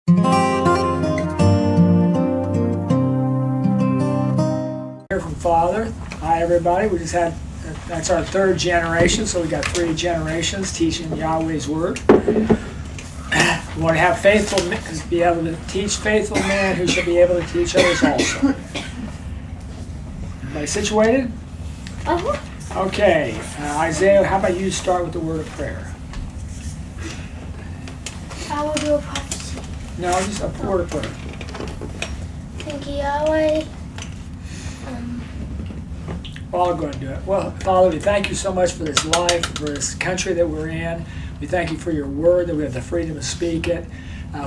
Here from Father. Hi, everybody. We just had, that's our third generation, so we got 3 generations teaching Yahweh's Word. We want to have faithful, be able to teach faithful men who should be able to teach others also. Everybody situated? Uh-huh. Okay. Isaiah, how about you start with the word of prayer? I will do a prophecy. No, just a word of prayer. Thank you, Yahweh. Well, I'll go ahead and do it. Well, Father, we thank you so much for this life, for this country that we're in. We thank you for your word, that we have the freedom to speak it.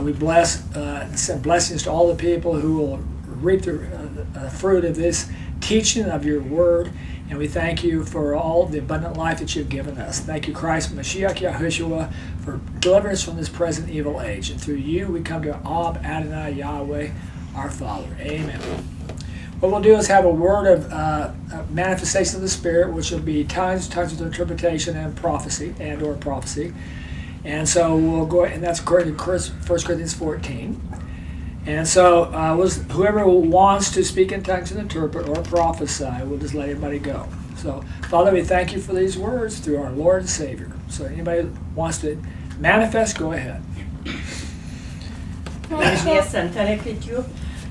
We bless and send blessings to all the people who will reap the fruit of this teaching of your word. And we thank you for all the abundant life that you've given us. Thank you, Christ, Mashiach, Yahushua, for delivering us from this present evil age. And through you, we come to Ab, Adonai, Yahweh, our Father. Amen. What we'll do is have a word of manifestation of the Spirit, which will be tongues of interpretation, and prophecy, or prophecy. And so we'll go, and that's according to 1 Corinthians 14. And so whoever wants to speak in tongues and interpret or prophesy, we'll just let everybody go. So, Father, we thank you for these words through our Lord and Savior. So anybody who wants to manifest, go ahead.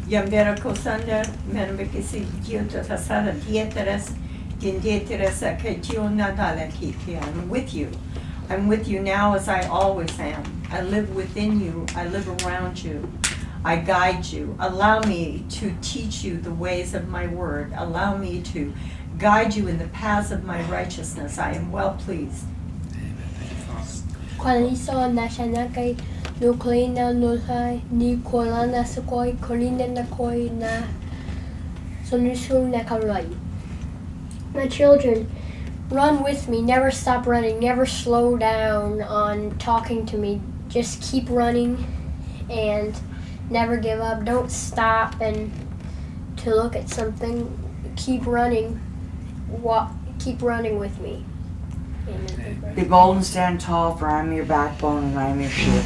Yambera Kosanda, Manabekisi, Tasara, Dieteres, Dindieteres, Aketio Nadalakiki. I'm with you. I'm with you now as I always am. I live within you. I live around you. I guide you. Allow me to teach you the ways of my word. Allow me to guide you in the paths of my righteousness. I am well pleased. Nuklina nulhai ni kolana sukoi kolina nakoi na sonusul nakalai. My children, run with me. Never stop running. Never slow down on talking to me. Just keep running and never give up. Don't stop and to look at something. Keep running. Keep running with me. Amen. Be bold and stand tall, for I am your backbone and I am your shield.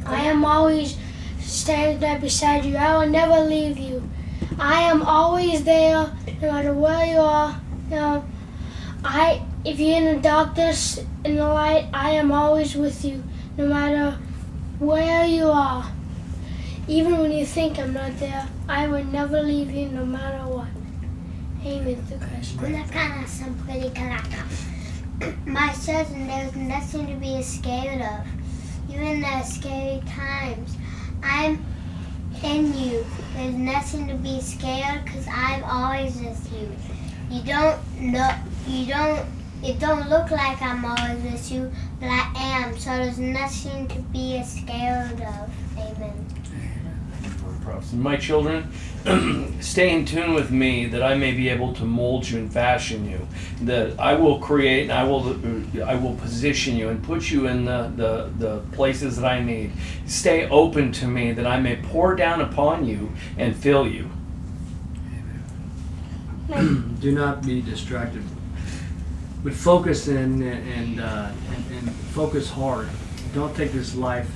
I am always standing there beside you. I will never leave you. I am always there, no matter where you are. If you're in the darkness, in the light, I am always with you, no matter where you are. Even when you think I'm not there, I will never leave you, no matter what. Amen. My children, there's nothing to be scared of. Even the scary times, I'm in you. There's nothing to be scared because I'm always with you. It don't look like I'm always with you, but I am. So there's nothing to be scared of. Amen. My children, stay in tune with me that I may be able to mold you and fashion you. That I will create and I will position you and put you in the places that I need. Stay open to me that I may pour down upon you and fill you. Do not be distracted, but focus in and focus hard. Don't take this life.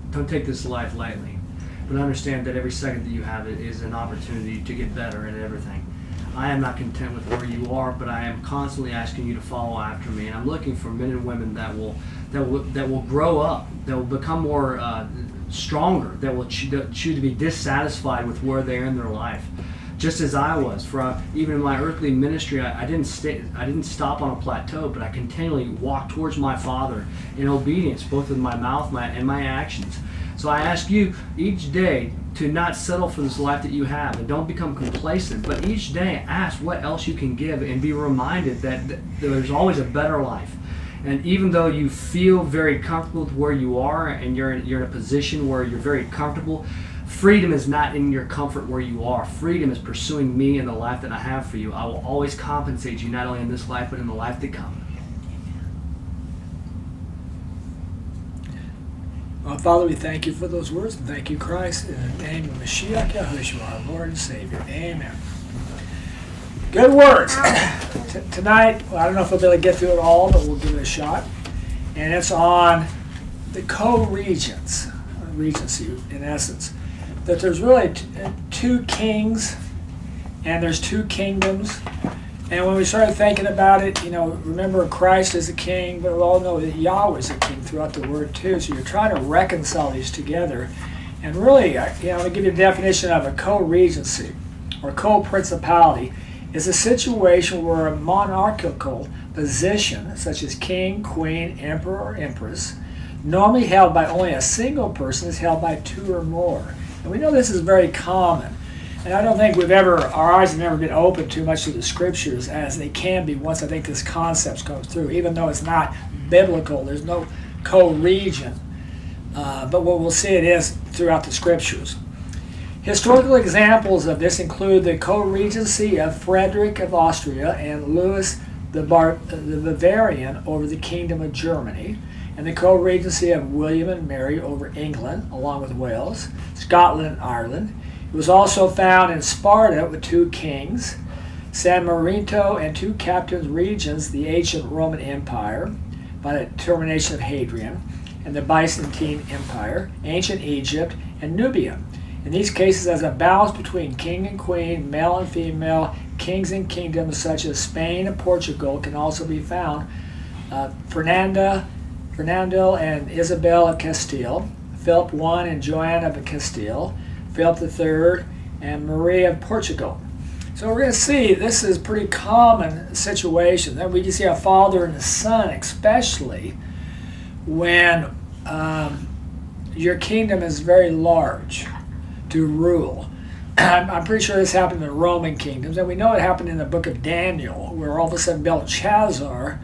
Don't take this life lightly, but understand that every second that you have it is an opportunity to get better at everything. I am not content with where you are, but I am constantly asking you to follow after me, and I'm looking for men and women that will grow up, that will become more stronger, that will choose to be dissatisfied with where they are in their life. Just as I was, for even in my earthly ministry, I didn't stop on a plateau, but I continually walked towards my Father in obedience, both with my mouth and my actions. So I ask you each day to not settle for this life that you have, and don't become complacent, but each day ask what else you can give, and be reminded that there's always a better life. And even though you feel very comfortable with where you are, and you're in a position where you're very comfortable, freedom is not in your comfort where you are. Freedom is pursuing me and the life that I have for you. I will always compensate you, not only in this life, but in the life to come. Well, Father, we thank you for those words, and thank you, Christ, in the name of Mashiach Yahushua, our Lord and Savior. Amen. Good words. Tonight, well, I don't know if we'll be able to get through it all, but we'll give it a shot. and it's on the co-regents, regency in essence, that there's really two kings and there's two kingdoms. And when we started thinking about it, remember Christ is a king, but we all know that Yahweh is a king throughout the word too. So you're trying to reconcile these together. And really, to give you a definition of a co-regency or co-principality is a situation where a monarchical position, such as king, queen, emperor, or empress, normally held by only a single person, is held by two or more. And we know this is very common. And I don't think our eyes have never been opened too much to the scriptures as they can be once I think this concept comes through. Even though it's not biblical, there's no co-regent. But what we'll see it is throughout the scriptures. Historical examples of this include the co-regency of Frederick of Austria and Louis the Bavarian over the Kingdom of Germany, and the co-regency of William and Mary over England, along with Wales, Scotland, and Ireland. It was also found in Sparta with two kings, San Marino and two captains regents, the ancient Roman Empire, by the termination of Hadrian, and the Byzantine Empire, ancient Egypt, and Nubia. In these cases, as a balance between king and queen, male and female, kings and kingdoms such as Spain and Portugal can also be found. Fernando and Isabel of Castile, Philip I and Joanna of Castile, Philip III, and Maria of Portugal. So we're going to see this is a pretty common situation. Then we can see a father and a son, especially when your kingdom is very large to rule. I'm pretty sure this happened in the Roman kingdoms, and we know it happened in the book of Daniel, where all of a sudden Belshazzar,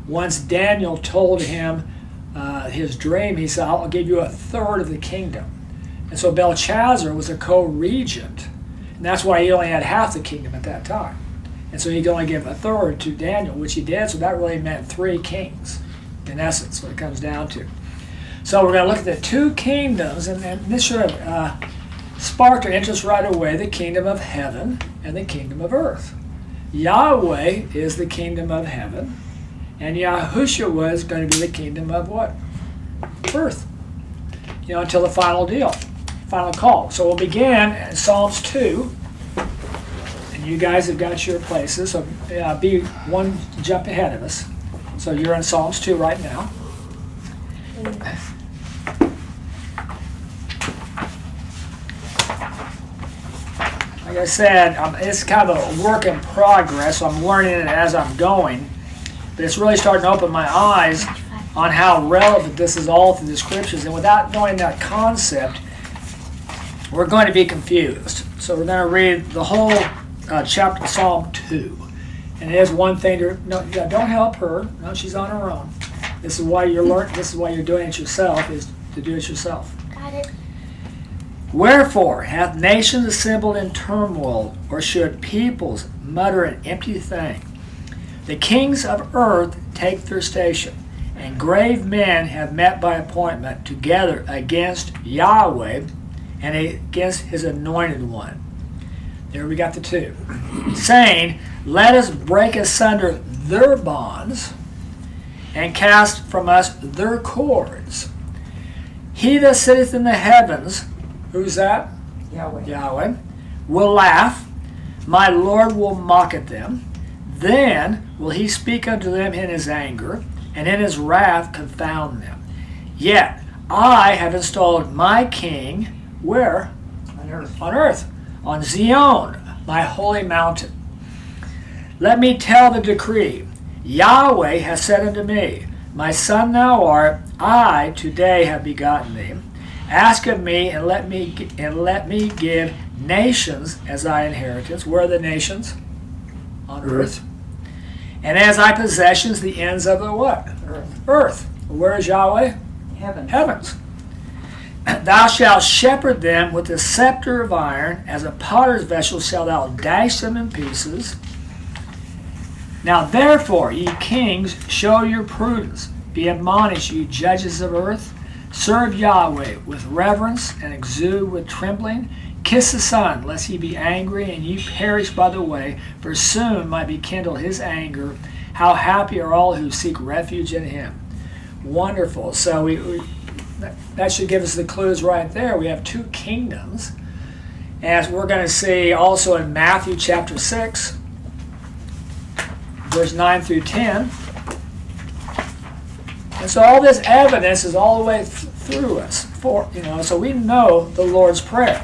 once Daniel told him his dream, he said, I'll give you a third of the kingdom. And so Belshazzar was a co-regent, and that's why he only had half the kingdom at that time. And so he could only give a third to Daniel, which he did, so that really meant 3 kings, in essence, what it comes down to. So we're going to look at the 2 kingdoms, and this should have sparked our interest right away, the kingdom of heaven and the kingdom of earth. Yahweh is the kingdom of heaven, and Yahushua is going to be the kingdom of what? Earth. Until the final deal. Final call. So we'll begin in Psalms 2, and you guys have got your places, so be one jump ahead of us. So you're in Psalms 2 right now. Like I said, it's kind of a work in progress, so I'm learning it as I'm going, but it's really starting to open my eyes on how relevant this is all through the scriptures, and without knowing that concept, we're going to be confused. So we're going to read the whole chapter of Psalm 2. And it is one thing don't help her. No, she's on her own. This is why you're learning. This is why you're doing it yourself, is to do it yourself. Got it. Wherefore hath nations assembled in turmoil, or should peoples mutter an empty thing? The kings of earth take their station, and grave men have met by appointment together against Yahweh and against his anointed one. There we got the 2. Saying, let us break asunder their bonds and cast from us their cords. He that sitteth in the heavens, who's that? Yahweh. Yahweh, will laugh. My Lord will mock at them. Then will he speak unto them in his anger, and in his wrath confound them. Yet I have installed my king, where? On earth. On earth, on Zion, my holy mountain. Let me tell the decree. Yahweh has said unto me, my son thou art, I today have begotten thee. Ask of me, and let me give nations as thy inheritance. Where are the nations? On earth. And as thy possessions, the ends of the what? Earth. Where is Yahweh? Heaven. Heavens. Thou shalt shepherd them with a scepter of iron, as a potter's vessel shalt thou dash them in pieces. Now therefore, ye kings, show your prudence. Be admonished, ye judges of earth. Serve Yahweh with reverence, and exude with trembling. Kiss the Son, lest he be angry, and ye perish by the way, for soon might be kindled his anger. How happy are all who seek refuge in him. Wonderful. So that should give us the clues right there. We have two kingdoms. As we're going to see also in Matthew chapter 6, verse 9 through 10. And so all this evidence is all the way through us. So we know the Lord's Prayer.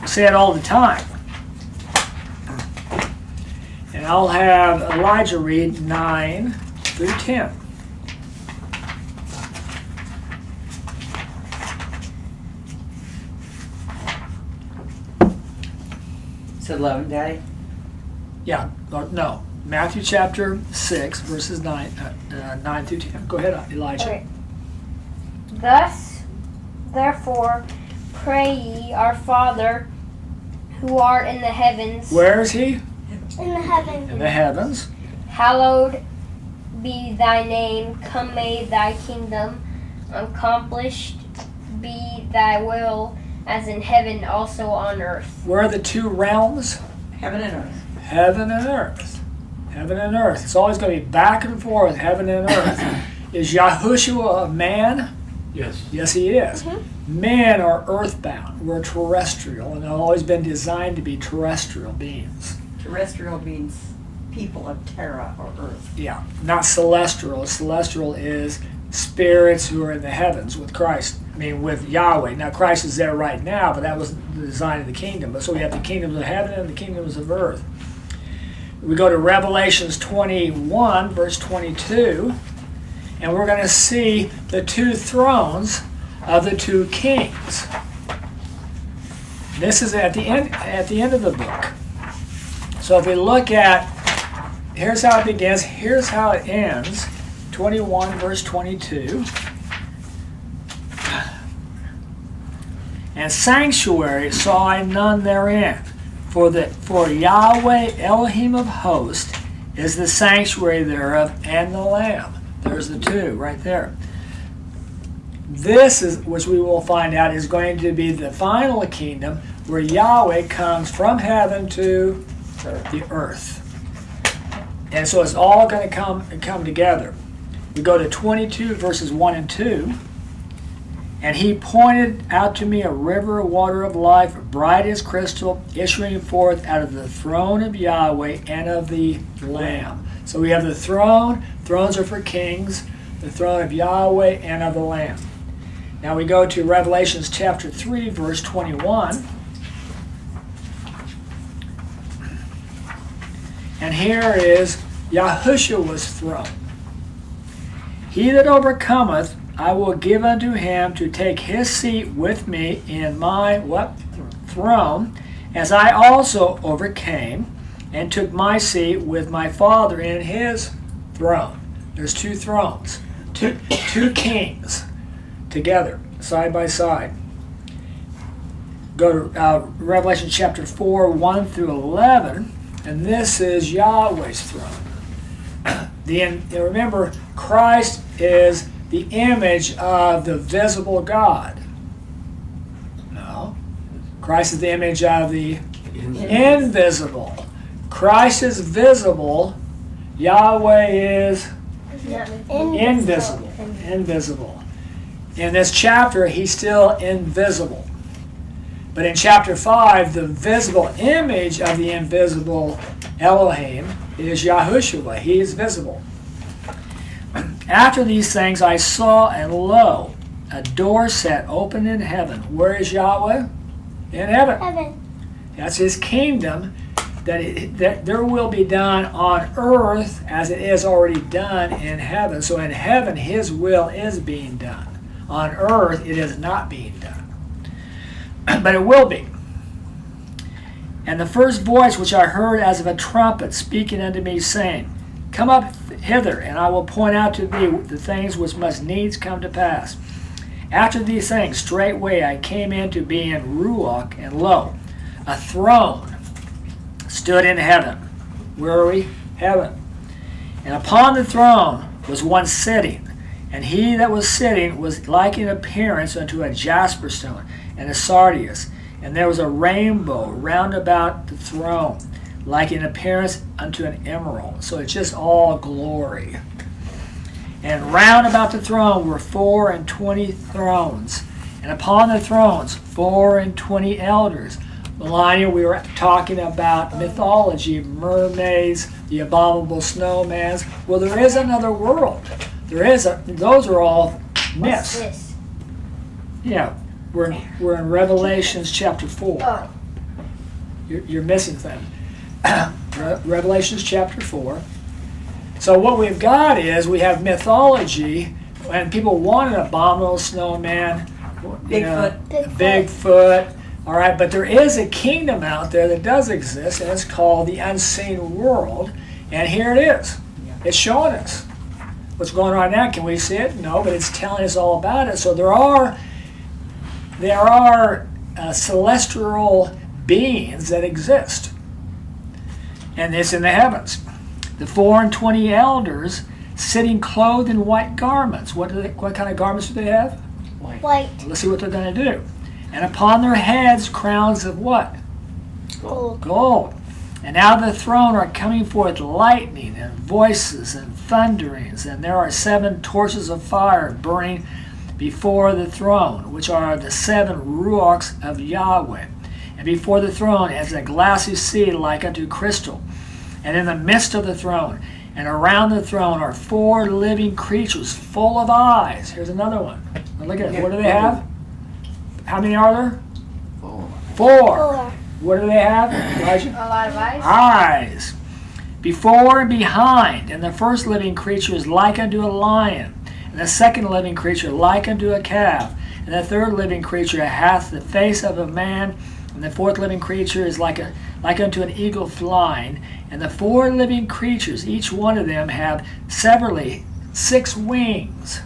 We say it all the time. And I'll have Elijah read 9 through 10. It's 11, Daddy. Yeah, no. Matthew chapter 6, verses 9 through 10. Go ahead, Elijah. Okay. Thus, therefore, pray ye, our Father, who art in the heavens. Where is he? In the heavens. In the heavens. Hallowed be thy name. Come may thy kingdom. Accomplished be thy will, as in heaven also on earth. Where are the two realms? Heaven and earth. Heaven and earth. Heaven and earth. It's always going to be back and forth, heaven and earth. Is Yahushua a man? Yes. Yes, he is. Men are earthbound. We're terrestrial, and they've always been designed to be terrestrial beings. Terrestrial means people of Terra or earth. Yeah, not celestial. Celestial is spirits who are in the heavens with Christ. I mean, with Yahweh. Now, Christ is there right now, but that was the design of the kingdom. But so we have the kingdoms of heaven and the kingdoms of earth. We go to Revelations 21, verse 22, and we're going to see the two thrones of the two kings. This is at the end of the book. So if we look at, here's how it begins, here's how it ends. 21 verse 22. And sanctuary saw I none therein, for Yahweh Elohim of hosts is the sanctuary thereof, and the Lamb. There's the two right there. This is, which we will find out, is going to be the final kingdom where Yahweh comes from heaven to the earth. And so it's all going to come together. We go to 22 verses 1 and 2. And he pointed out to me a river of water of life, bright as crystal, issuing forth out of the throne of Yahweh and of the Lamb. So we have the throne. Thrones are for kings. The throne of Yahweh and of the Lamb. Now we go to Revelations chapter 3, verse 21. And here is Yahushua's throne. He that overcometh, I will give unto him to take his seat with me in my throne, as I also overcame and took my seat with my Father in his throne. There's two thrones, two kings together, side by side. Go to Revelation chapter 4, 1 through 11, and this is Yahweh's throne. Remember, Christ is the image of the visible God. No. Christ is the image of the invisible. Christ is visible. Yahweh is invisible. Invisible. In this chapter, he's still invisible. But in chapter 5, the visible image of the invisible Elohim is Yahushua. He is visible. After these things I saw, and lo, a door set open in heaven. Where is Yahweh? In heaven. Heaven. That's his kingdom, that there will be done on earth as it is already done in heaven. So in heaven, his will is being done. On earth, it is not being done. But it will be. And the first voice which I heard as of a trumpet speaking unto me, saying, Come up hither, and I will point out to thee the things which must needs come to pass. After these things, straightway I came in to be in Ruach, and lo, a throne stood in heaven. Where are we? Heaven. And upon the throne was one sitting, and he that was sitting was like in appearance unto a jasper stone, and a sardius, and there was a rainbow round about the throne, like in appearance unto an emerald. So it's just all glory. And round about the throne were 24 thrones, and upon the thrones 24 elders. Melania, we were talking about mythology, mermaids, the abominable snowmans. Well, there is another world. Those are all What's myths. this? Yeah, we're in Revelations chapter 4. Oh. You're missing things. Revelations chapter 4. So what we've got is we have mythology, and people want an abominable snowman, Bigfoot. All right, but there is a kingdom out there that does exist, and it's called the unseen world. And here it is. It's showing us what's going on right now. Can we see it? No, but it's telling us all about it. So there are celestial beings that exist, and it's in the heavens. The 24 elders sitting clothed in white garments. What kind of garments do they have? White. Let's see what they're going to do. And upon their heads crowns of what? Gold. Gold. And out of the throne are coming forth lightning and voices and thunderings, and there are 7 torches of fire burning before the throne, which are the 7 ruachs of Yahweh. And before the throne is a glassy sea like unto crystal. And in the midst of the throne and around the throne are 4 living creatures full of eyes. Here's another one. Now look at it. What do they have? How many are there? 4. What do they have, Elijah? A lot of eyes. Eyes. Before and behind. And the first living creature is like unto a lion. And the second living creature like unto a calf. And the third living creature hath the face of a man. And the fourth living creature is like unto an eagle flying. And the 4 living creatures, each one of them, have severally 6 wings,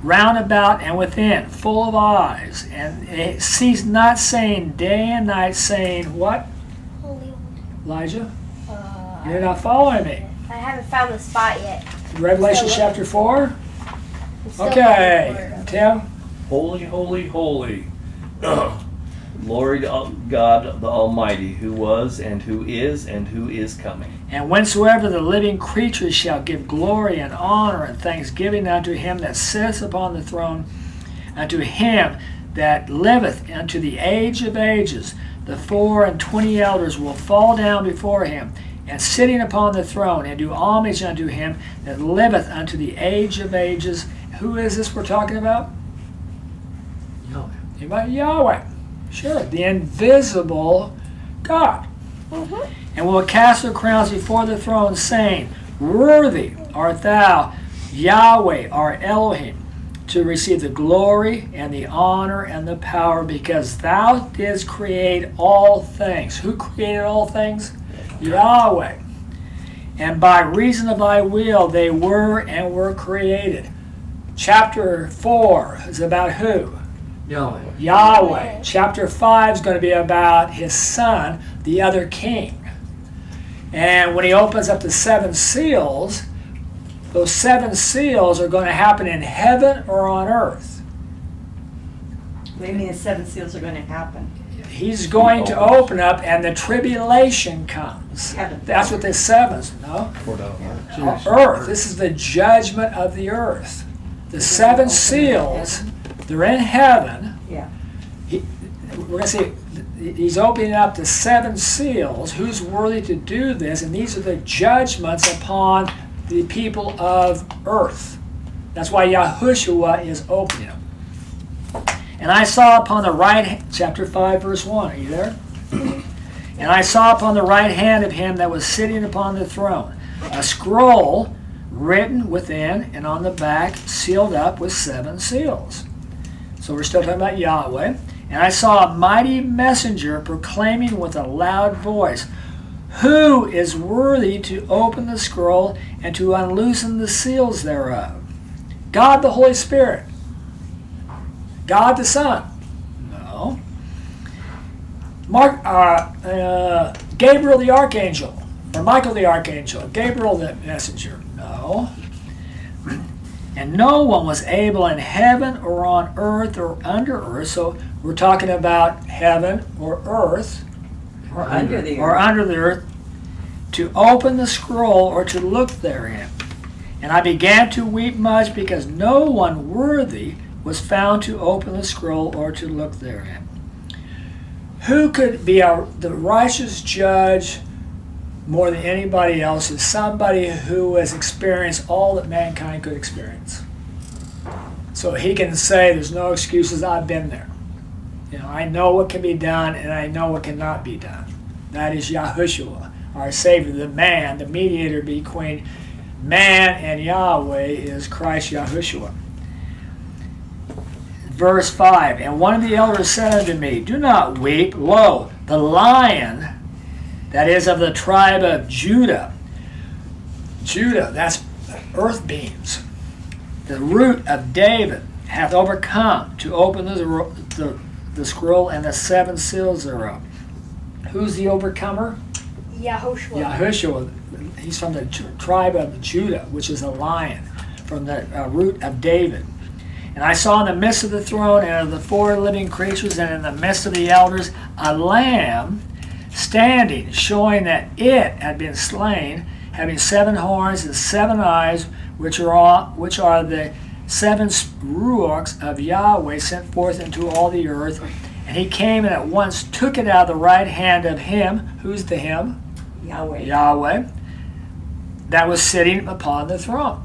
round about and within, full of eyes. And it cease not saying day and night, saying what? Holy. Elijah? You're not following me. I haven't found the spot yet. Revelation Still chapter 4? I'm still Okay. looking for it. Tim? Holy, holy, holy. Lord God the Almighty, who was and who is coming. And whensoever the living creatures shall give glory and honor and thanksgiving unto him that sitteth upon the throne, unto him that liveth unto the age of ages, the 24 elders will fall down before him, and sitting upon the throne, and do homage unto him that liveth unto the age of ages. Who is this we're talking about? Yahweh. Anybody? Yahweh. Sure, the invisible God. And will cast their crowns before the throne, saying, Worthy art thou, Yahweh, our Elohim, to receive the glory and the honor and the power, because thou didst create all things. Who created all things? Yahweh. And by reason of thy will they were and were created. Chapter 4 is about who? Yahweh. Yahweh. Chapter 5 is going to be about his son, the other king. And when he opens up the 7 seals, those 7 seals are going to happen in heaven or on earth. What do you mean the 7 seals are going to happen? He's going to open up and the tribulation comes. Heaven. That's what the 7s, no? Earth. This is the judgment of the earth. The 7 seals, they're in heaven. Yeah. We're going to see, he's opening up the 7 seals. Who's worthy to do this? And these are the judgments upon the people of earth. That's why Yahushua is opening them. And I saw upon the right, chapter 5, verse 1. Are you there? And I saw upon the right hand of him that was sitting upon the throne a scroll written within and on the back, sealed up with 7 seals. So we're still talking about Yahweh. And I saw a mighty messenger proclaiming with a loud voice, Who is worthy to open the scroll and to unloosen the seals thereof? God the Holy Spirit. God the Son. No. Gabriel the Archangel. Or Michael the Archangel. Gabriel the messenger. No. And no one was able in heaven or on earth or under earth. So we're talking about heaven or earth. Or under the Or earth. under the earth. To open the scroll or to look therein. And I began to weep much because no one worthy was found to open the scroll or to look therein. Who could be the righteous judge more than anybody else is somebody who has experienced all that mankind could experience. So he can say, there's no excuses, I've been there. I know what can be done and I know what cannot be done. That is Yahushua, our Savior, the man, the mediator between man and Yahweh is Christ Yahushua. Verse 5, and one of the elders said unto me, do not weep. Lo, the Lion, that is of the tribe of Judah. Judah, that's earth beings. The root of David hath overcome to open the scroll and the seven seals thereof. Who's the overcomer? Yahushua. Yahushua. He's from the tribe of Judah, which is a lion, from the root of David. And I saw in the midst of the throne and of the four living creatures and in the midst of the elders a lamb standing, showing that it had been slain, having 7 horns and 7 eyes, which are the 7 ruachs of Yahweh sent forth into all the earth. And he came and at once took it out of the right hand of him. Who's the him? Yahweh. Yahweh. That was sitting upon the throne.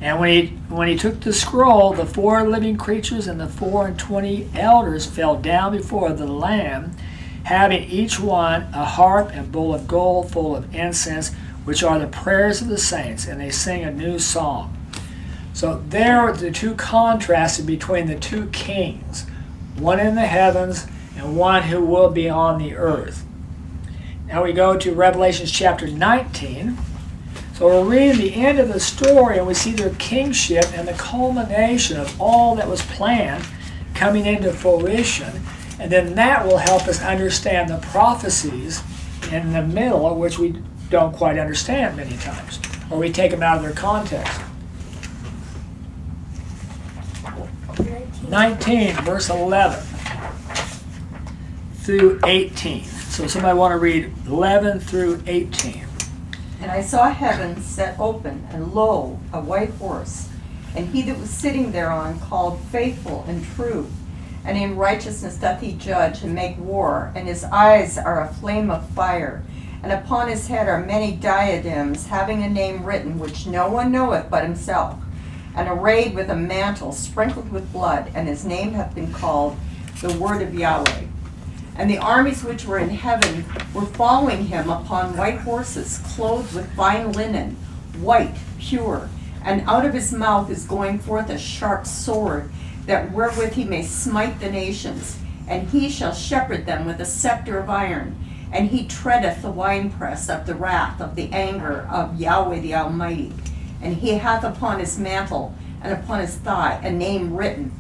And when he took the scroll, the 4 living creatures and the 24 elders fell down before the Lamb, having each one a harp and bowl of gold full of incense, which are the prayers of the saints, and they sing a new song. So there are the two contrasted between the 2 kings, one in the heavens and one who will be on the earth. Now we go to Revelation chapter 19. So we're reading the end of the story, and we see their kingship and the culmination of all that was planned coming into fruition. And then that will help us understand the prophecies in the middle, which we don't quite understand many times, or we take them out of their context. 19, verse 11 through 18. So somebody want to read 11 through 18. And I saw heaven set open, and lo, a white horse, and he that was sitting thereon called Faithful and True, and in righteousness doth he judge and make war, and his eyes are a flame of fire, and upon his head are many diadems, having a name written which no one knoweth but himself, and arrayed with a mantle sprinkled with blood, and his name hath been called the Word of Yahweh. And the armies which were in heaven were following him upon white horses, clothed with fine linen, white, pure. And out of his mouth is going forth a sharp sword, that wherewith he may smite the nations. And he shall shepherd them with a scepter of iron. And he treadeth the winepress of the wrath of the anger of Yahweh the Almighty. And he hath upon his mantle and upon his thigh a name written,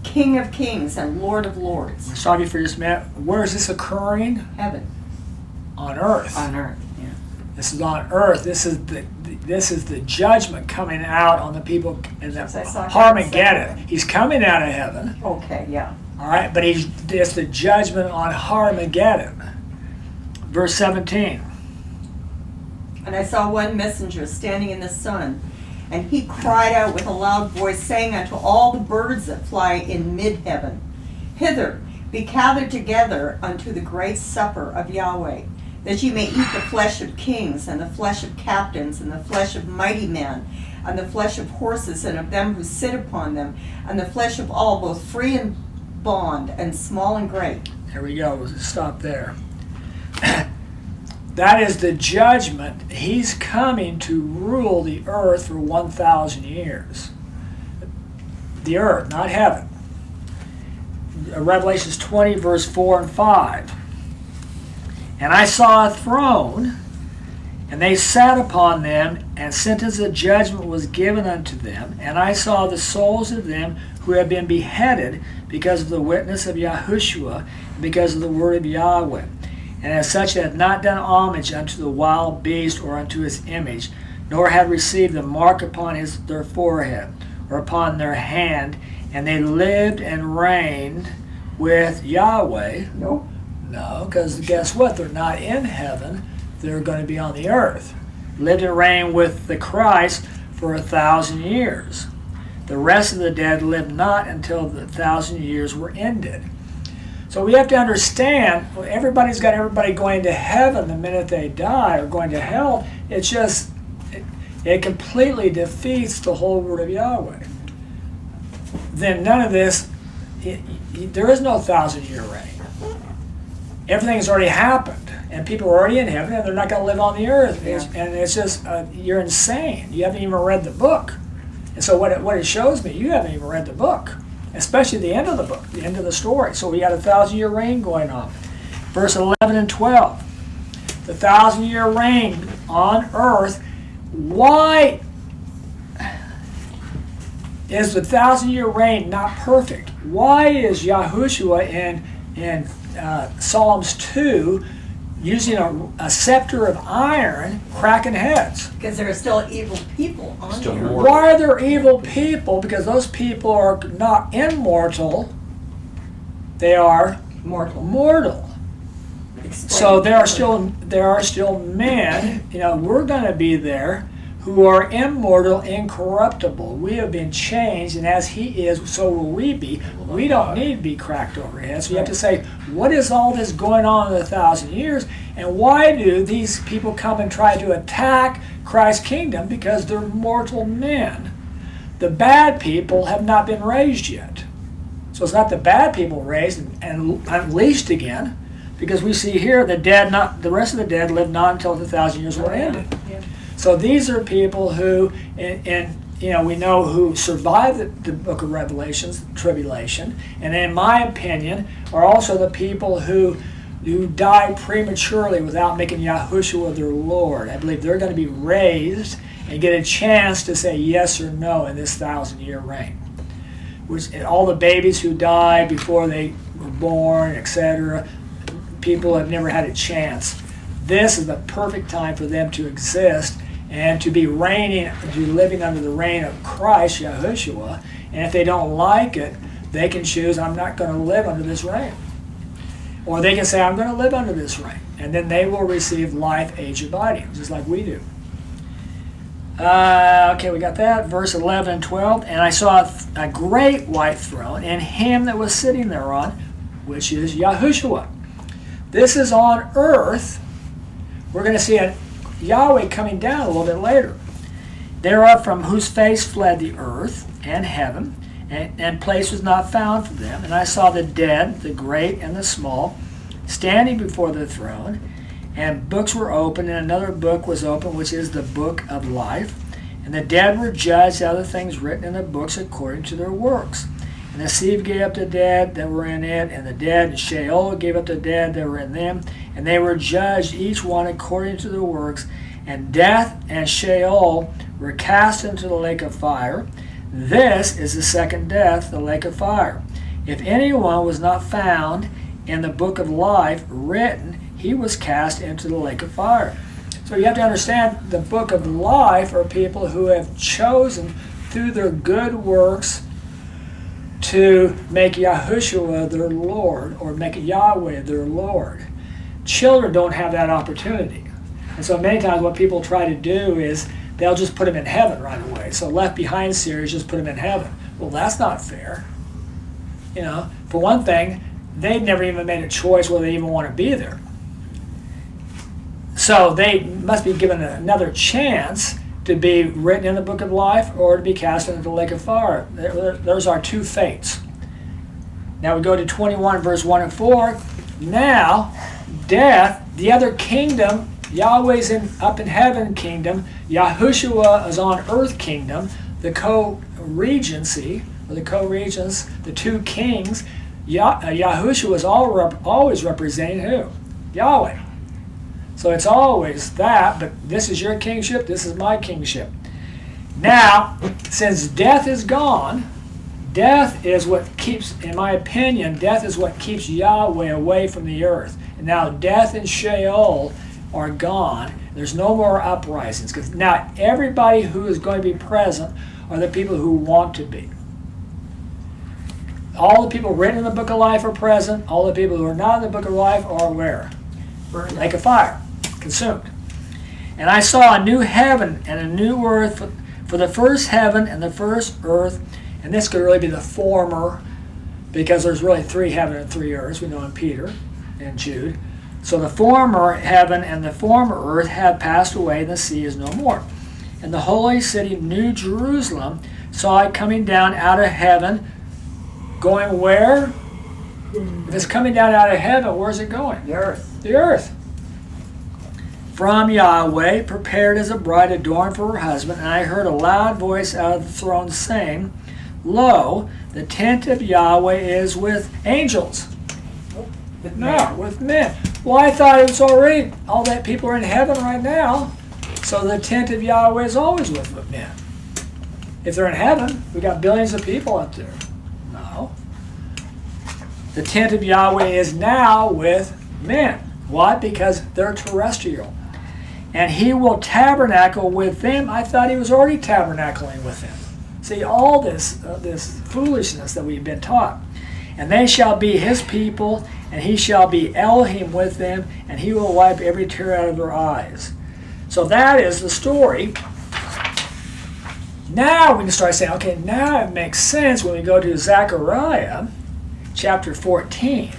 King of Kings and Lord of Lords. Sorry for this, Matt. Where is this occurring? Heaven. On earth. On earth, yeah. This is on earth. This is the judgment coming out on the people in the Yes, I saw Harmageddon. heaven. He's coming out of heaven. Okay, yeah. All right, but it's the judgment on Harmageddon. Verse 17. And I saw one messenger standing in the sun, and he cried out with a loud voice, saying unto all the birds that fly in mid-heaven, Hither, be gathered together unto the great supper of Yahweh, that ye may eat the flesh of kings, and the flesh of captains, and the flesh of mighty men, and the flesh of horses, and of them who sit upon them, and the flesh of all, both free and bond, and small and great. There we go. We'll stop there. That is the judgment. He's coming to rule the earth for 1,000 years. The earth, not heaven. Revelations 20, verse 4 and 5. And I saw a throne, and they sat upon them, and sentence of judgment was given unto them. And I saw the souls of them who had been beheaded because of the witness of Yahushua, and because of the word of Yahweh. And as such had not done homage unto the wild beast or unto his image, nor had received the mark upon their forehead or upon their hand, and they lived and reigned with Yahweh. Nope. No, because guess what? They're not in heaven. They're going to be on the earth. Lived and reigned with the Christ for 1,000 years. The rest of the dead lived not until the 1,000 years were ended. So we have to understand, everybody's got everybody going to heaven the minute they die, or going to hell. It's just, it completely defeats the whole word of Yahweh. Then none of this, there is no 1,000-year reign. Everything has already happened, and people are already in heaven, and they're not going to live on the earth. And it's just, you're insane. You haven't even read the book. And so what it shows me, you haven't even read the book, especially the end of the book, the end of the story. So we got a 1,000-year reign going on. Verse 11 and 12. The 1,000-year reign on earth. Why is the 1,000-year reign not perfect? Why is Yahushua in Psalms 2 using a scepter of iron cracking heads? Because there are still evil people on Still here. more. Why are there evil people? Because those people are not immortal. They are mortal. Explain. So there are still men, we're going to be there, who are immortal, incorruptible. We have been changed, and as he is, so will we be. We don't need to be cracked overhead. So you have to say, what is all this going on in the 1,000 years? And why do these people come and try to attack Christ's kingdom? Because they're mortal men. The bad people have not been raised yet. So it's not the bad people raised and unleashed again, because we see here the rest of the dead lived not until the 1,000 years were ended. Yeah. So these are people who, we know who survived the book of Revelations, tribulation, and in my opinion, are also the people who died prematurely without making Yahushua their Lord. I believe they're going to be raised and get a chance to say yes or no in this 1,000-year reign. Which all the babies who died before they were born, etc., people have never had a chance. This is the perfect time for them to exist and to be reigning, to be living under the reign of Christ, Yahushua. And if they don't like it, they can choose, I'm not going to live under this reign. Or they can say, I'm going to live under this reign. And then they will receive life, age abiding, just like we do. Okay, we got that. Verse 11 and 12. And I saw a great white throne, and him that was sitting thereon, which is Yahushua. This is on earth. We're going to see Yahweh coming down a little bit later. Thereof from whose face fled the earth and heaven, and place was not found for them. And I saw the dead, the great and the small, standing before the throne, and books were opened, and another book was opened, which is the book of life. And the dead were judged out of the things written in the books according to their works. And the sea gave up the dead that were in it, and the dead, and Sheol gave up the dead that were in them, and they were judged each one according to their works. And death and Sheol were cast into the lake of fire. This is the second death, the lake of fire. If anyone was not found in the book of life written, he was cast into the lake of fire. So you have to understand, the book of life are people who have chosen through their good works to make Yahushua their Lord, or make Yahweh their Lord. Children don't have that opportunity. And so many times what people try to do is they'll just put them in heaven right away. So Left Behind series, just put them in heaven. Well, that's not fair. For one thing, they've never even made a choice whether they even want to be there. So they must be given another chance to be written in the book of life or to be cast into the lake of fire. Those are two fates. Now we go to 21 verse 1 and 4. Now, death, the other kingdom, Yahweh's up in heaven kingdom, Yahushua is on earth kingdom, the co-regency, or the co-regents, the two kings. Yahushua is always representing who? Yahweh. So it's always that, but this is your kingship, this is my kingship. Now, since death is gone, death is what keeps, in my opinion, death is what keeps Yahweh away from the earth. And now death and Sheol are gone. There's no more uprisings, because now everybody who is going to be present are the people who want to be. All the people written in the book of life are present. All the people who are not in the book of life are where? Lake of fire, consumed. And I saw a new heaven and a new earth, For the first heaven and the first earth, and this could really be the former, because there's really 3 heaven and 3 earths, we know in Peter and Jude. So the former heaven and the former earth have passed away, and the sea is no more. And the holy city, New Jerusalem, saw it coming down out of heaven, going where? If it's coming down out of heaven, where's it going? The earth. The earth. From Yahweh, prepared as a bride adorned for her husband. And I heard a loud voice out of the throne saying, Lo, the tent of Yahweh is with angels. No, with men. Well, I thought it was already, all that people are in heaven right now. So the tent of Yahweh is always with men. If they're in heaven, we got billions of people up there. No. The tent of Yahweh is now with men. Why? Because they're terrestrial. And he will tabernacle with them. I thought he was already tabernacling with them. See, all this foolishness that we've been taught. And they shall be his people, and he shall be Elohim with them, and he will wipe every tear out of their eyes. So that is the story. Now we can start saying, okay, now it makes sense when we go to Zechariah chapter 14.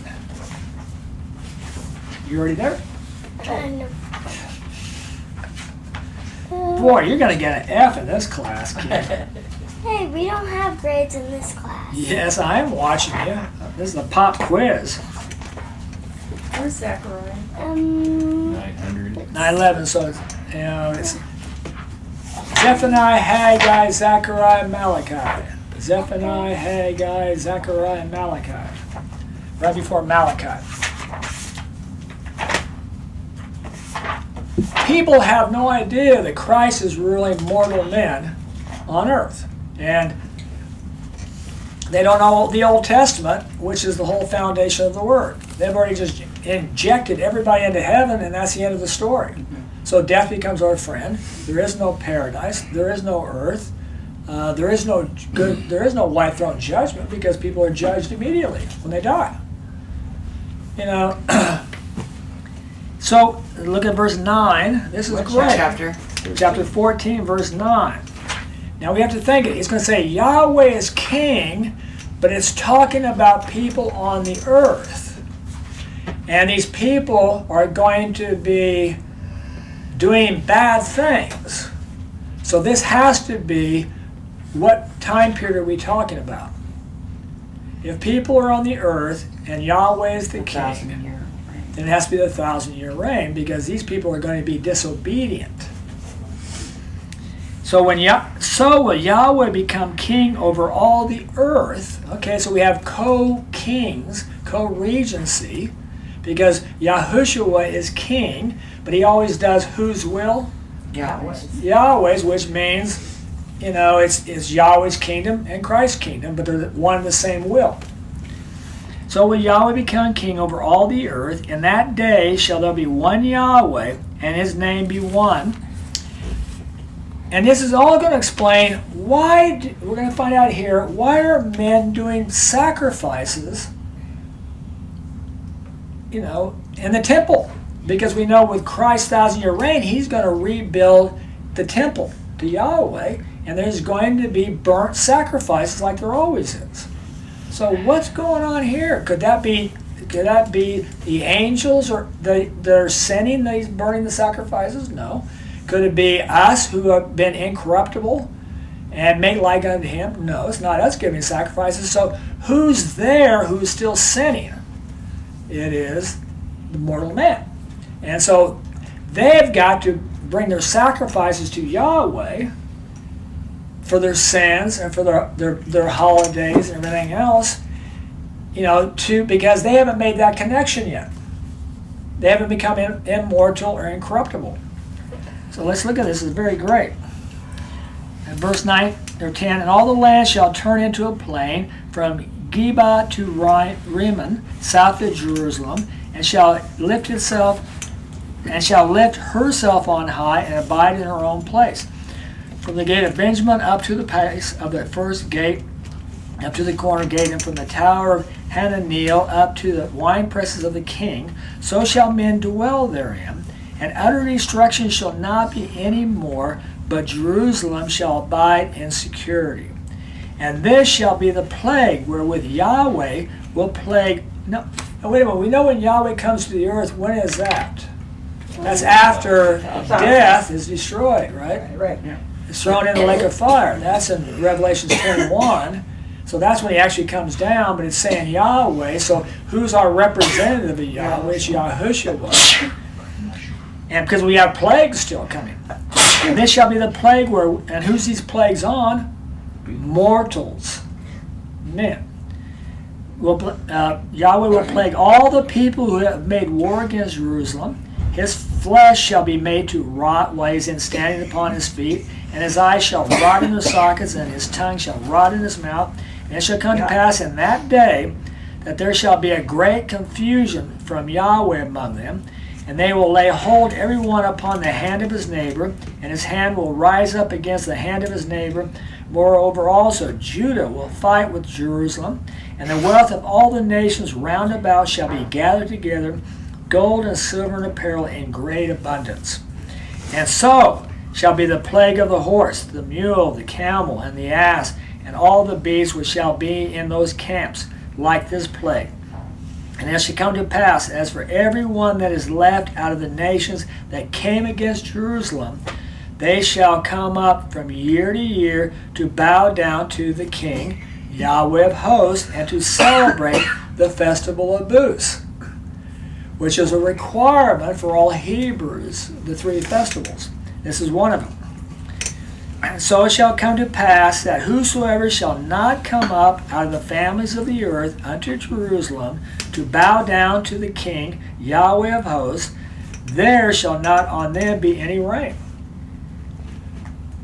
You already there? Boy, you're going to get an F in this class, kid. Hey, we don't have grades in this class. Yes, I am watching you. This is a pop quiz. Where's Zechariah? 900. 9/11, so it's Zephaniah, Haggai, Zechariah, Malachi. Zephaniah, Haggai, Zechariah, Malachi. Right before Malachi. People have no idea that Christ is ruling mortal men on earth. And they don't know the Old Testament, which is the whole foundation of the Word. They've already just injected everybody into heaven, and that's the end of the story. So death becomes our friend. There is no paradise. There is no earth. There is no good. There is no white throne judgment because people are judged immediately when they die. You know. So look at verse 9. This is What great. chapter? Chapter 14, verse 9. Now we have to think, it's going to say Yahweh is king, but it's talking about people on the earth. And these people are going to be doing bad things. So this has to be, what time period are we talking about? If people are on the earth and Yahweh is the king, 1,000-year. then it has to be the 1,000-year reign because these people are going to be disobedient. So will Yahweh become king over all the earth. Okay, so we have co-kings, co-regency, because Yahushua is king, but he always does whose will? Yahweh's. Yahweh's, which means, it's Yahweh's kingdom and Christ's kingdom, but they're one and the same will. So will Yahweh become king over all the earth. In that day shall there be one Yahweh, and his name be one. And this is all going to explain why, we're going to find out here, why are men doing sacrifices, in the temple? Because we know with Christ's 1,000-year reign, he's going to rebuild the temple to Yahweh, and there's going to be burnt sacrifices like there always is. So what's going on here? Could that be the angels or they're sending these burning the sacrifices? No. Could it be us who have been incorruptible and made like unto him? No, it's not us giving sacrifices. So who's there who's still sinning? It is the mortal man. And so they've got to bring their sacrifices to Yahweh for their sins and for their holidays and everything else, because they haven't made that connection yet. They haven't become immortal or incorruptible. So let's look at this. It's very great. In verse 9 or 10, and all the land shall turn into a plain from Geba to Rimmon, south of Jerusalem, and shall lift herself on high and abide in her own place. From the gate of Benjamin up to the place of the first gate, up to the corner gate, and from the tower of Hananeel up to the wine presses of the king, so shall men dwell therein. And utter destruction shall not be any more, but Jerusalem shall abide in security. And this shall be the plague wherewith Yahweh will plague. No, wait a minute. We know when Yahweh comes to the earth, when is that? That's after death is destroyed, right? Right. It's thrown in the lake of fire. That's in Revelation 21. So that's when he actually comes down, but it's saying Yahweh. So who's our representative of Yahweh? It's Yahushua. And because we have plagues still coming. And this shall be the plague where, and who's these plagues on? Mortals. Men. Yahweh will plague all the people who have made war against Jerusalem. His flesh shall be made to rot while he is in standing upon his feet, and his eyes shall rot in their sockets, and his tongue shall rot in his mouth. And it shall come to pass in that day that there shall be a great confusion from Yahweh among them, and they will lay hold every one upon the hand of his neighbor, and his hand will rise up against the hand of his neighbor. Moreover also Judah will fight with Jerusalem, and the wealth of all the nations round about shall be gathered together, gold and silver and apparel in great abundance. And so shall be the plague of the horse, the mule, the camel, and the ass, and all the beasts which shall be in those camps, like this plague. And it shall come to pass, as for every one that is left out of the nations that came against Jerusalem, they shall come up from year to year to bow down to the King, Yahweh of hosts, and to celebrate the festival of booths, which is a requirement for all Hebrews, the 3 festivals. This is one of them. And so it shall come to pass that whosoever shall not come up out of the families of the earth unto Jerusalem to bow down to the King, Yahweh of hosts, there shall not on them be any rain.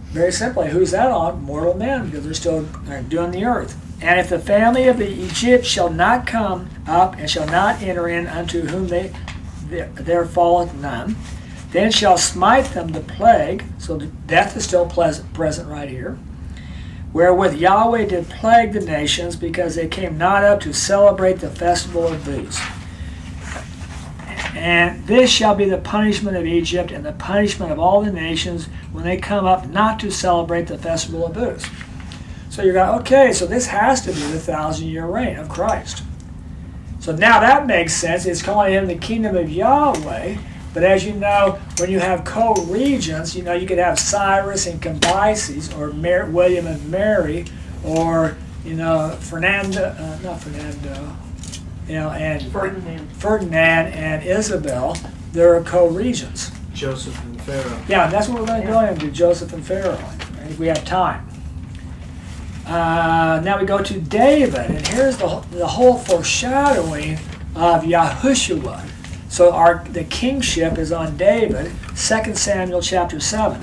Very simply, who's that on? Mortal men, because they're still doing the earth. And if the family of the Egypt shall not come up and shall not enter in unto whom there falleth none, then shall smite them the plague. So death is still present right here. Wherewith Yahweh did plague the nations, because they came not up to celebrate the festival of booths. And this shall be the punishment of Egypt and the punishment of all the nations when they come up not to celebrate the festival of booths. So you're going, okay, so this has to be the 1,000-year reign of Christ. So now that makes sense. It's calling him the kingdom of Yahweh. But as you know, when you have co-regents, you could have Cyrus and Cambyses, or William and Mary, or and Ferdinand and Isabel. They're co-regents. Joseph and Pharaoh. Yeah, that's what we're going to go into, Joseph and Pharaoh, if we have time. Now we go to David, and here's the whole foreshadowing of Yahushua. So the kingship is on David, 2 Samuel chapter 7.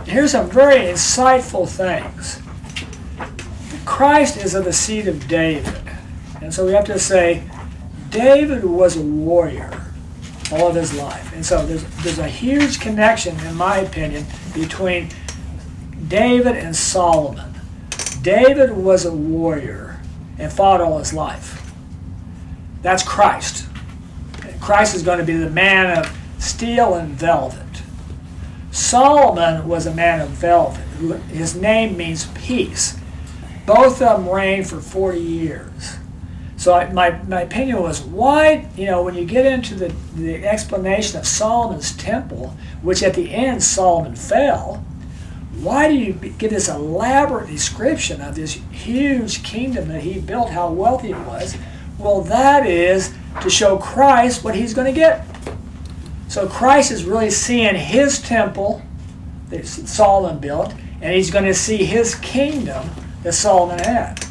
Here's some very insightful things. Christ is of the seed of David. And so we have to say, David was a warrior all of his life. And so there's a huge connection, in my opinion, between David and Solomon. David was a warrior and fought all his life. That's Christ. Christ is going to be the man of steel and velvet. Solomon was a man of velvet. His name means peace. Both of them reigned for 40 years. So my opinion was, why, when you get into the explanation of Solomon's temple, which at the end Solomon fell, why do you give this elaborate description of this huge kingdom that he built, how wealthy it was? Well, that is to show Christ what he's going to get. So Christ is really seeing his temple that Solomon built, and he's going to see his kingdom that Solomon had.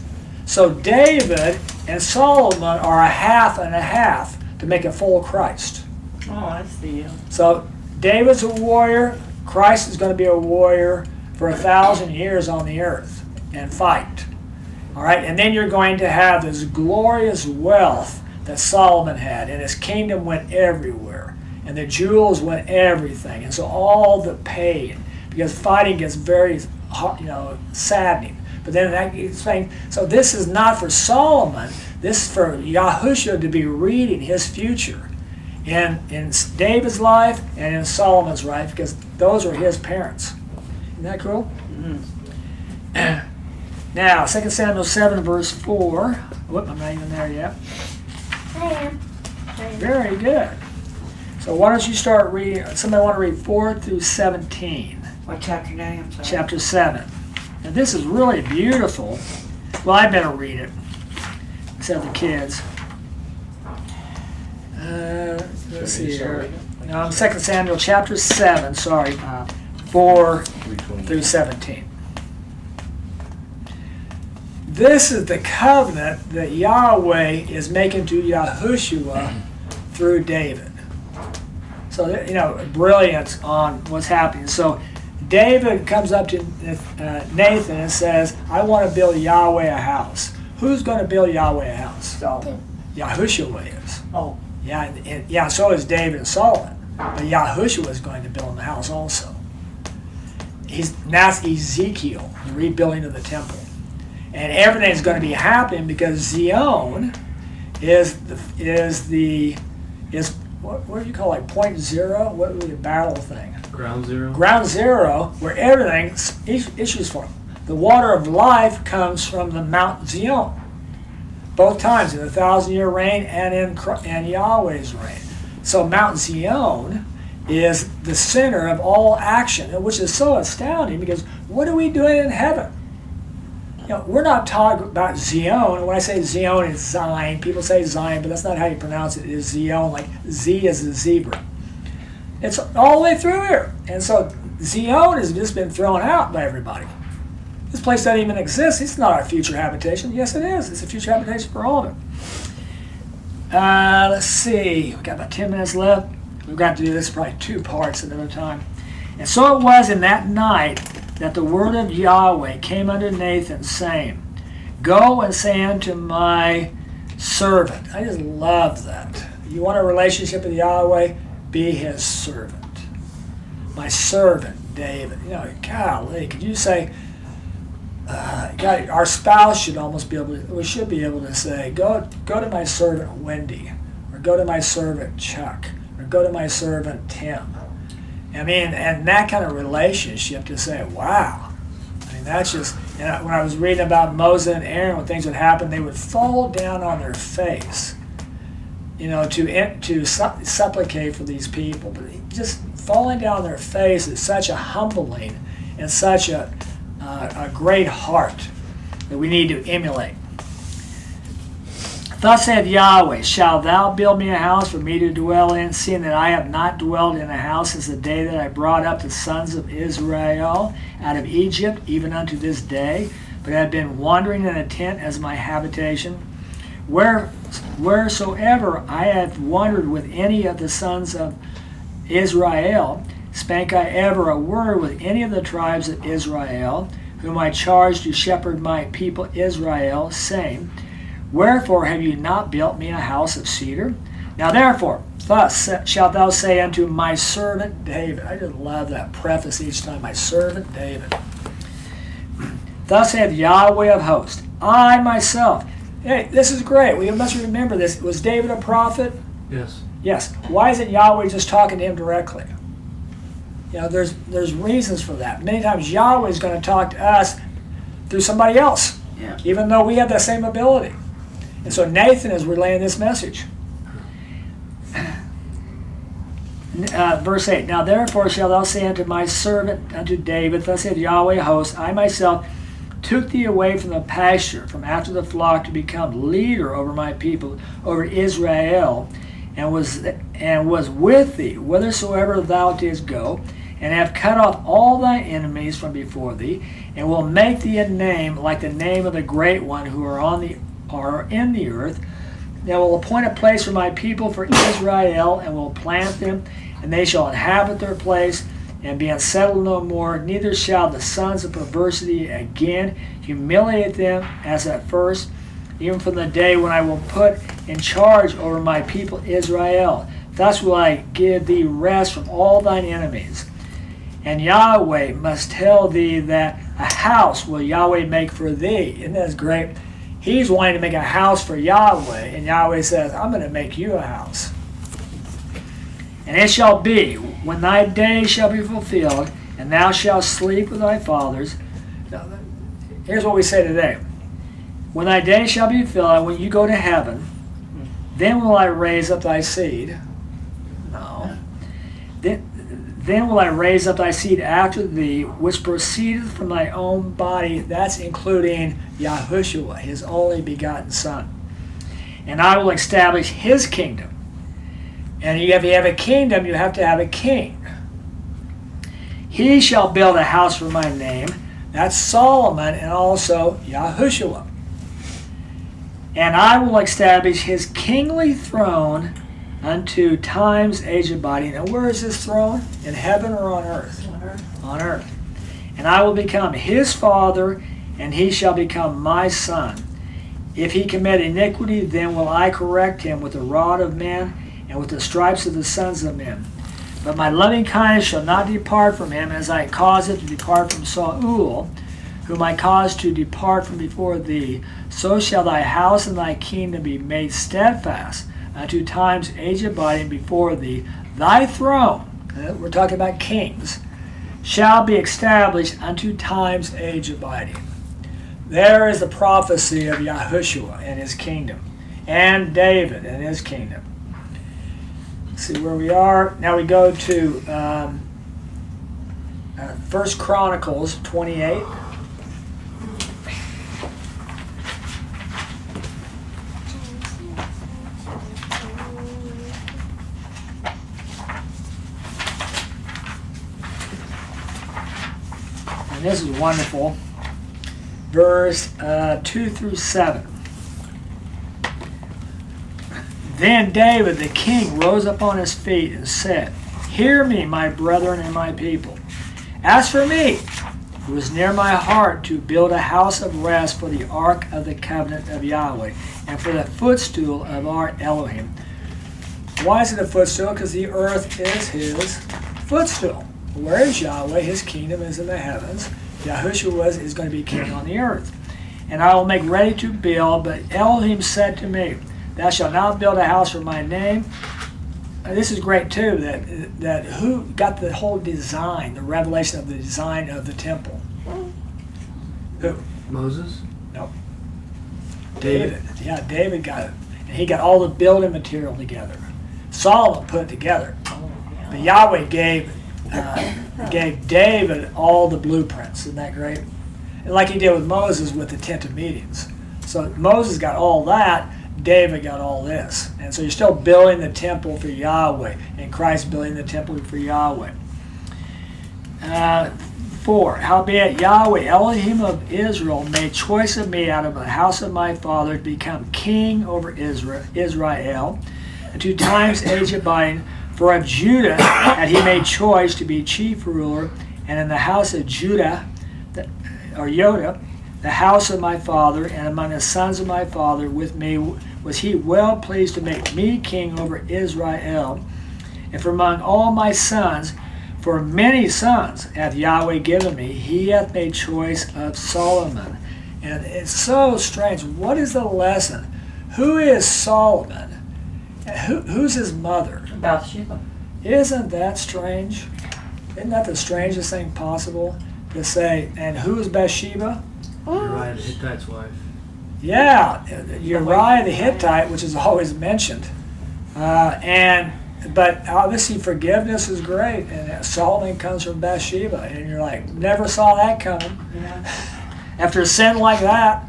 So David and Solomon are a half and a half to make a full Christ. Oh, I see. So David's a warrior. Christ is going to be a warrior for 1,000 years on the earth and fight. All right, and then you're going to have this glorious wealth that Solomon had, and his kingdom went everywhere, and the jewels went everything, and so all the pain, because fighting gets very, saddening. But then that he's saying, so this is not for Solomon. This is for Yahushua to be reading his future, in David's life and in Solomon's life, because those were his parents. Isn't that cool? Now, 2 Samuel 7, verse 4. Whoop, I'm not even there yet. I am. Very good. So why don't you start reading? Somebody want to read 4 through 17. What chapter now? I'm sorry. Chapter 7. And this is really beautiful. Well, I better read it. Except the kids. Let's see here. No, I'm 2 Samuel chapter 7, sorry. 4 through 17. This is the covenant that Yahweh is making to Yahushua through David. So, brilliance on what's happening. So, David comes up to Nathan and says, I want to build Yahweh a house. Who's going to build Yahweh a house? Solomon. Yahushua is. Oh. Yeah, so is David and Solomon. But Yahushua is going to build him a house also. That's Ezekiel, the rebuilding of the temple. And everything's going to be happening because Zion is what do you call it, point zero? What would be a battle thing? Ground zero. Ground zero, where everything issues from. The water of life comes from the Mount Zion. Both times, in the 1,000-year reign and in Yahweh's reign. So Mount Zion is the center of all action, which is so astounding because what are we doing in heaven? We're not talking about Zion. When I say Zion, it's Zion. People say Zion, but that's not how you pronounce it. It is Zion, like Z is a zebra. It's all the way through here. And so Zion has just been thrown out by everybody. This place doesn't even exist. It's not our future habitation. Yes, it is. It's a future habitation for all of it. Let's see. We've got about 10 minutes left. We've got to do this probably 2 parts another time. And so it was in that night that the word of Yahweh came unto Nathan, saying, Go and say unto my servant. I just love that. You want a relationship with Yahweh? Be his servant. My servant, David. Golly, could you say, God, our spouse should almost be able to, we should be able to say, go to my servant Wendy, or go to my servant Chuck, or go to my servant Tim. And that kind of relationship to say, wow. That's just, when I was reading about Moses and Aaron, when things would happen, they would fall down on their face, to supplicate for these people. But just falling down on their face is such a humbling and such a great heart that we need to emulate. Thus saith Yahweh, Shalt thou build me a house for me to dwell in, seeing that I have not dwelled in a house since the day that I brought up the sons of Israel out of Egypt, even unto this day, but have been wandering in a tent as my habitation? Wheresoever I have wandered with any of the sons of Israel, spake I ever a word with any of the tribes of Israel, whom I charged to shepherd my people Israel, saying, Wherefore have you not built me a house of cedar? Now therefore, thus shalt thou say unto my servant David. I just love that preface each time, my servant David. Thus saith Yahweh of hosts, I myself. Hey, this is great. We must remember this. Was David a prophet? Yes. Yes. Why isn't Yahweh just talking to him directly? There's reasons for that. Many times Yahweh is going to talk to us through somebody else, even though we have that same ability. And so Nathan is relaying this message. Verse 8, Now therefore shalt thou say unto my servant, unto David, Thus saith Yahweh hosts, I myself took thee away from the pasture, from after the flock, to become leader over my people, over Israel, and was with thee whithersoever thou didst go, and have cut off all thy enemies from before thee, and will make thee a name like the name of the great one who are in the earth. And will appoint a place for my people for Israel, and will plant them, and they shall inhabit their place, and be unsettled no more. Neither shall the sons of perversity again humiliate them as at first, even from the day when I will put in charge over my people Israel. Thus will I give thee rest from all thine enemies. And Yahweh must tell thee that a house will Yahweh make for thee. Isn't that great? He's wanting to make a house for Yahweh, and Yahweh says, I'm going to make you a house. And it shall be, when thy days shall be fulfilled, and thou shalt sleep with thy fathers. Now, here's what we say today. When thy days shall be fulfilled, when you go to heaven, then will I raise up thy seed. No. Then will I raise up thy seed after thee, which proceedeth from thy own body. That's including Yahushua, his only begotten Son. And I will establish his kingdom. And if you have a kingdom, you have to have a king. He shall build a house for my name. That's Solomon and also Yahushua. And I will establish his kingly throne unto times age abiding. And where is his throne? In heaven or on earth? On earth. On earth. And I will become his father, and he shall become my son. If he commit iniquity, then will I correct him with the rod of men and with the stripes of the sons of men. But my loving kindness shall not depart from him, as I caused it to depart from Saul, whom I caused to depart from before thee. So shall thy house and thy kingdom be made steadfast unto times age abiding before thee. Thy throne, we're talking about kings, shall be established unto times age abiding. There is the prophecy of Yahushua and his kingdom, and David and his kingdom. See where we are. Now we go to 1 Chronicles 28. And this is wonderful. Verse 2 through 7. Then David the king rose up on his feet and said, Hear me, my brethren and my people. As for me, it was near my heart to build a house of rest for the ark of the covenant of Yahweh, and for the footstool of our Elohim. Why is it a footstool? Because the earth is his footstool. Where is Yahweh? His kingdom is in the heavens. Yahushua is going to be king on the earth. And I will make ready to build, but Elohim said to me, Thou shalt not build a house for my name. This is great too, that who got the whole design, the revelation of the design of the temple? Who? Moses? No. David. Yeah, David got it. And he got all the building material together. Solomon put it together. But Yahweh gave David all the blueprints. Isn't that great? And like he did with Moses with the tent of meetings. So Moses got all that. David got all this. And so you're still building the temple for Yahweh, and Christ building the temple for Yahweh. 4. Howbeit Yahweh, Elohim of Israel, made choice of me out of the house of my father to become king over Israel, unto times age abiding. For of Judah had he made choice to be chief ruler, and in the house of Judah, or Yoda, the house of my father, and among the sons of my father with me was he well pleased to make me king over Israel. And from among all my sons, for many sons hath Yahweh given me, he hath made choice of Solomon. And it's so strange. What is the lesson? Who is Solomon? Who's his mother? Bathsheba. Isn't that strange? Isn't that the strangest thing possible to say? And who is Bathsheba? Uriah the Hittite's wife. Yeah, Uriah the Hittite, which is always mentioned. But obviously forgiveness is great, and Solomon comes from Bathsheba, and you're like, never saw that coming. Yeah. After a sin like that,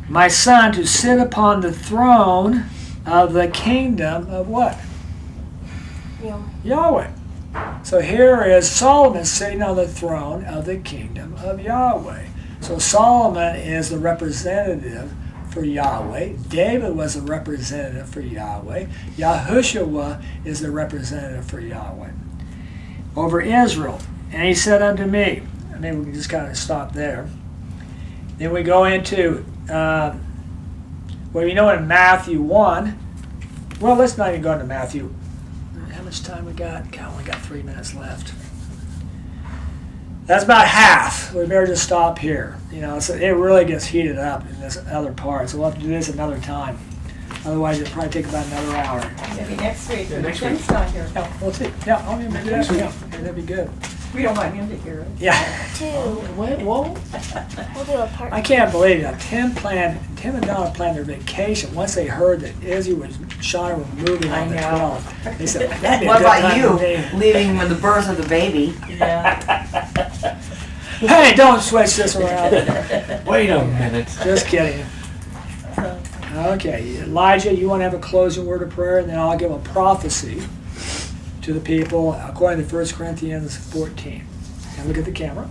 my son to sit upon the throne of the kingdom of what? Yahweh. So here is Solomon sitting on the throne of the kingdom of Yahweh. So Solomon is the representative for Yahweh. David was a representative for Yahweh. Yahushua is the representative for Yahweh over Israel. And he said unto me, maybe we can just kind of stop there. Then we go into, well, you know in Matthew 1, well, let's not even go into Matthew. How much time we got? God, we got 3 minutes left. That's about half. We better just stop here. You know, so it really gets heated up in this other part. So we'll have to do this another time. Otherwise, it'll probably take about another hour. Maybe next week. Yeah, next week. Tim's not here. Yeah, we'll see. Yeah, oh, yeah, maybe next week. Yeah, that'd be good. We don't want him to hear it. Yeah. We'll do a part. I can't believe it. Tim and Donna planned their vacation once they heard that Izzy was, Shauna were moving on the I know. 12th. They said, that'd be a What good about time you for me. leaving with the birth of the baby? Yeah. Hey, don't switch this around. Wait a minute. Just kidding. Okay, Elijah, you want to have a closing word of prayer, and then I'll give a prophecy to the people according to 1 Corinthians 14. And look at the camera.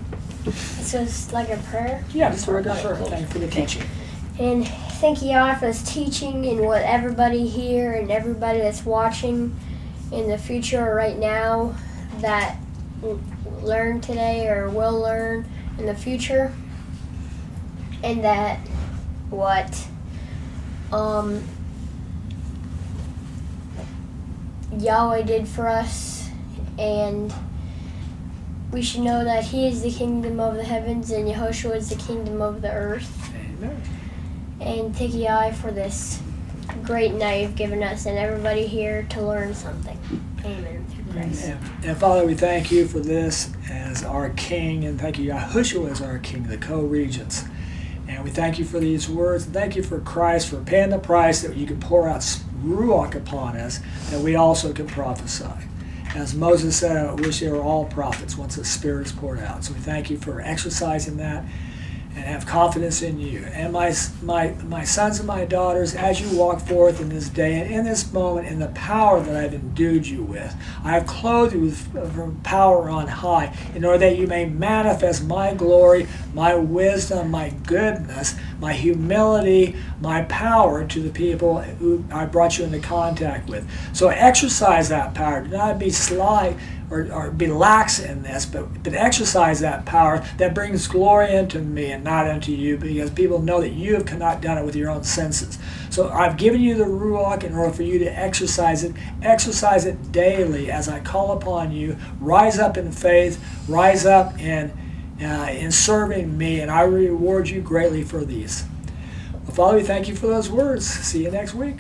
So it's like a prayer. Yeah, just a regular prayer. Thank you for the teaching. And thank you, Yahweh, for this teaching and what everybody here and everybody that's watching in the future or right now that learned today or will learn in the future. And that what Yahweh did for us, and we should know that He is the kingdom of the heavens and Yahoshua is the kingdom of the earth. Amen. And thank you, Yahweh, for this great night you've given us and everybody here to learn something. Amen. Through Christ. And Father, we thank you for this as our King, and thank you, Yahushua, as our King, the co-regents. And we thank you for these words, and thank you for Christ for paying the price that you could pour out Ruach upon us, that we also can prophesy. As Moses said, I wish they were all prophets once the Spirit is poured out. So we thank you for exercising that and have confidence in you. And my sons and my daughters, as you walk forth in this day and in this moment in the power that I've endued you with, I have clothed you with power on high in order that you may manifest my glory, my wisdom, my goodness, my humility, my power to the people who I brought you into contact with. So exercise that power. Do not be sly or be lax in this, but exercise that power that brings glory into me and not unto you, because people know that you have not done it with your own senses. So I've given you the Ruach in order for you to exercise it. Exercise it daily as I call upon you. Rise up in faith. Rise up in serving me, and I reward you greatly for these. Well, Father, we thank you for those words. See you next week.